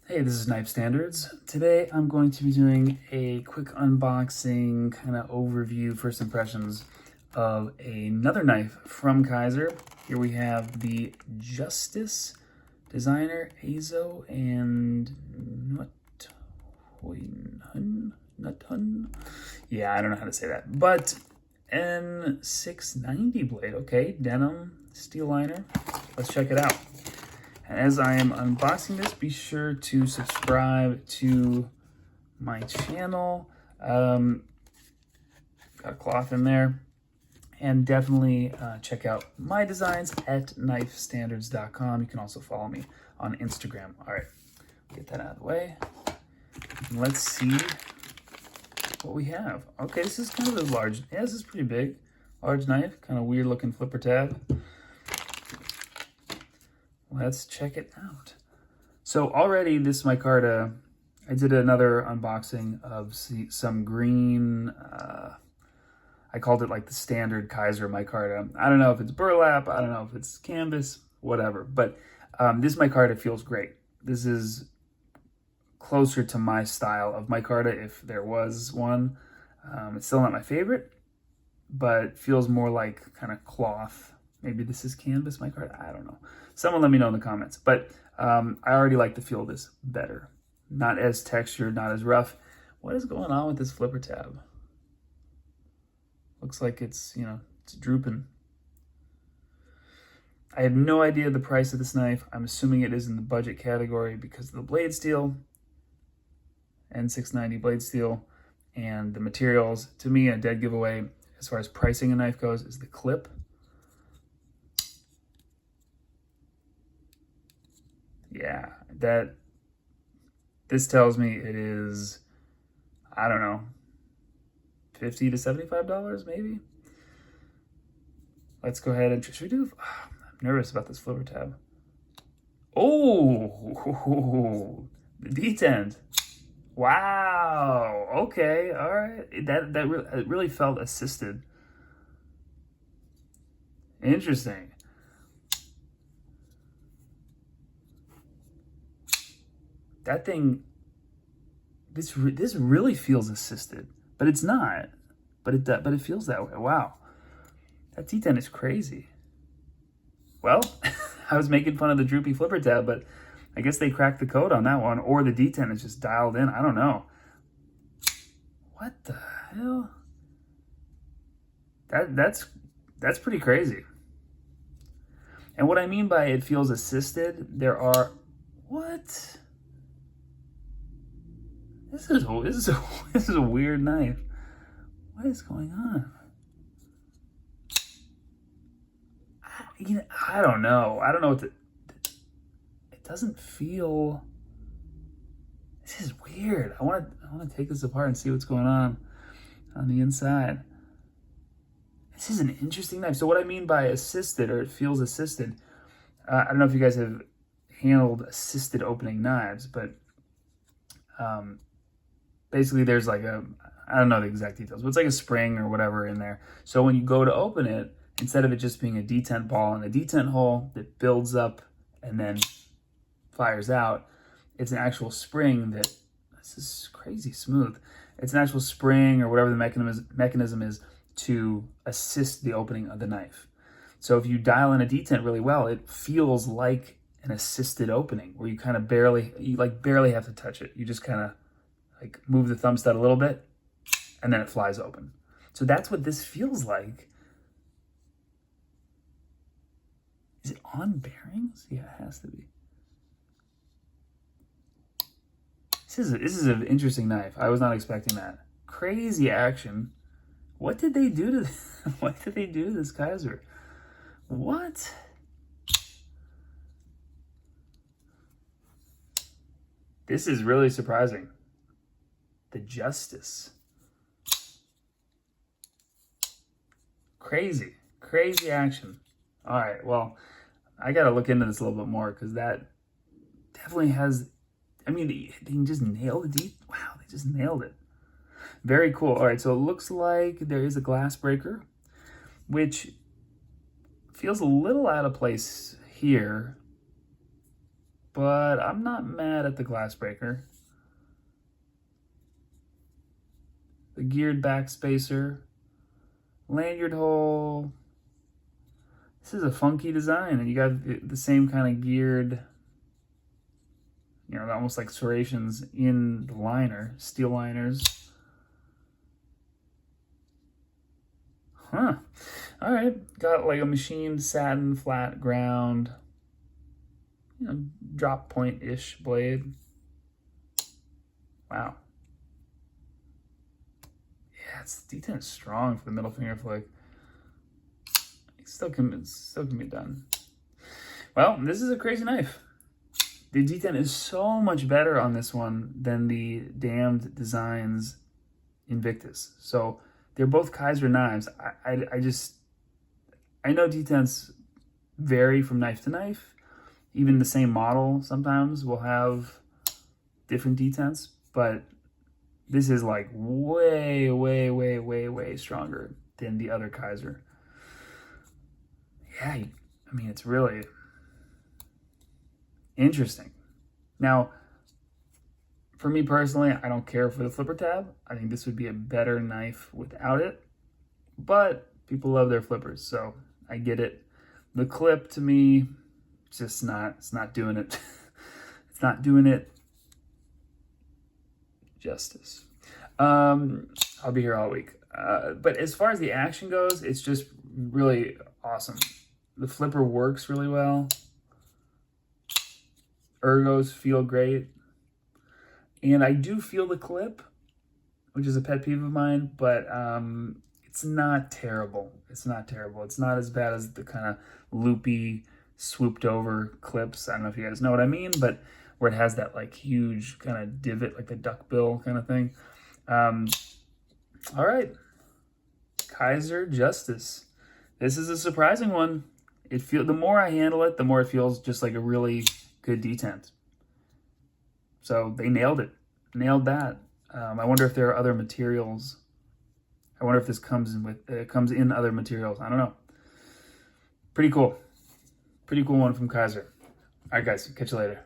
Hey, this is Knife Standards. Today I'm going to be doing a quick unboxing, kind of overview, first impressions of another knife from Kizer. Here we have the Justice designer Azo and Nuthun. Yeah, I don't know how to say that, but N690 blade. Okay, denim steel liner. Let's check it out. And as I am unboxing this, be sure to subscribe to my channel. Got a cloth in there. And definitely check out my designs at knifestandards.com. You can also follow me on Instagram. All right, get that out of the way. And let's see what we have. Okay, this is kind of a large, yeah, this is pretty big. Large knife, kind of weird looking flipper tab. Let's check it out. So already this micarta, I did another unboxing of some green, I called it like the standard Kizer micarta. I don't know if it's burlap, I don't know if it's canvas, whatever. But this micarta feels great. This is closer to my style of micarta if there was one. It's still not my favorite, but feels more like kind of cloth. Maybe this is canvas micarta, I don't know. Someone let me know in the comments. But I already like the feel of this better. Not as textured, not as rough. What is going on with this flipper tab? Looks like it's, it's drooping. I have no idea the price of this knife. I'm assuming it is in the budget category because of the blade steel, N690 blade steel, and the materials. To me, a dead giveaway as far as pricing a knife goes is the clip. Yeah, this tells me it is, I don't know, $50 to $75 maybe. Let's go ahead and, should we do, I'm nervous about this flipper tab. Oh, the detent. Wow, okay, all right. It really felt assisted. Interesting. That thing, this really feels assisted, but it's not. But it feels that way. Wow, that detent is crazy. Well, I was making fun of the droopy flipper tab, but I guess they cracked the code on that one, or the detent is just dialed in. I don't know. What the hell? That's pretty crazy. And what I mean by it feels assisted, there are what? This is a weird knife. What is going on? I don't know. I don't know what it doesn't feel. This is weird. I want to take this apart and see what's going on the inside. This is an interesting knife. So what I mean by assisted, or it feels assisted, I don't know if you guys have handled assisted opening knives, but basically there's like I don't know the exact details, but it's like a spring or whatever in there. So when you go to open it, instead of it just being a detent ball and a detent hole that builds up and then fires out, it's an actual spring that, this is crazy smooth. It's an actual spring or whatever the mechanism is to assist the opening of the knife. So if you dial in a detent really well, it feels like an assisted opening where you kind of barely have to touch it. You just kind of like move the thumb stud a little bit and then it flies open. So that's what this feels like. Is it on bearings? Yeah, it has to be. This is an interesting knife. I was not expecting that. Crazy action. What did they do to this? What did they do to this Kizer? What? This is really surprising. The Justice. Crazy action. All right, well, I got to look into this a little bit more because that definitely has, I mean, they just nailed it. Wow, they just nailed it. Very cool. All right, so it looks like there is a glass breaker, which feels a little out of place here, but I'm not mad at the glass breaker. The geared back spacer, lanyard hole. This is a funky design, and you got the same kind of geared, you know, almost like serrations in the liner, steel liners. Huh. All right. Got like a machined satin flat ground, you know, drop point-ish blade. Wow. Yeah, the detent is strong for the middle finger flick. It still can be done. Well, this is a crazy knife. The detent is so much better on this one than the Damned Designs Invictus. So they're both Kizer knives. I know detents vary from knife to knife. Even the same model sometimes will have different detents, but this is like way, way, way, way, way stronger than the other Kizer. Yeah, I mean, it's really interesting. Now, for me personally, I don't care for the flipper tab. I think this would be a better knife without it, but people love their flippers, so I get it. The clip, to me, it's not doing it. It's not doing it justice. I'll be here all week. But as far as the action goes, it's just really awesome. The flipper works really well. Ergos feel great. And I do feel the clip, which is a pet peeve of mine, but it's not terrible. It's not terrible. It's not as bad as the kind of loopy, swooped over clips. I don't know if you guys know what I mean, but where it has that like huge kind of divot, like the duckbill kind of thing. All right. Kizer Justice. This is a surprising one. The more I handle it, the more it feels just like a really good detent. So they nailed it. Nailed that. I wonder if there are other materials. I wonder if this comes in other materials. I don't know. Pretty cool. Pretty cool one from Kizer. All right, guys. Catch you later.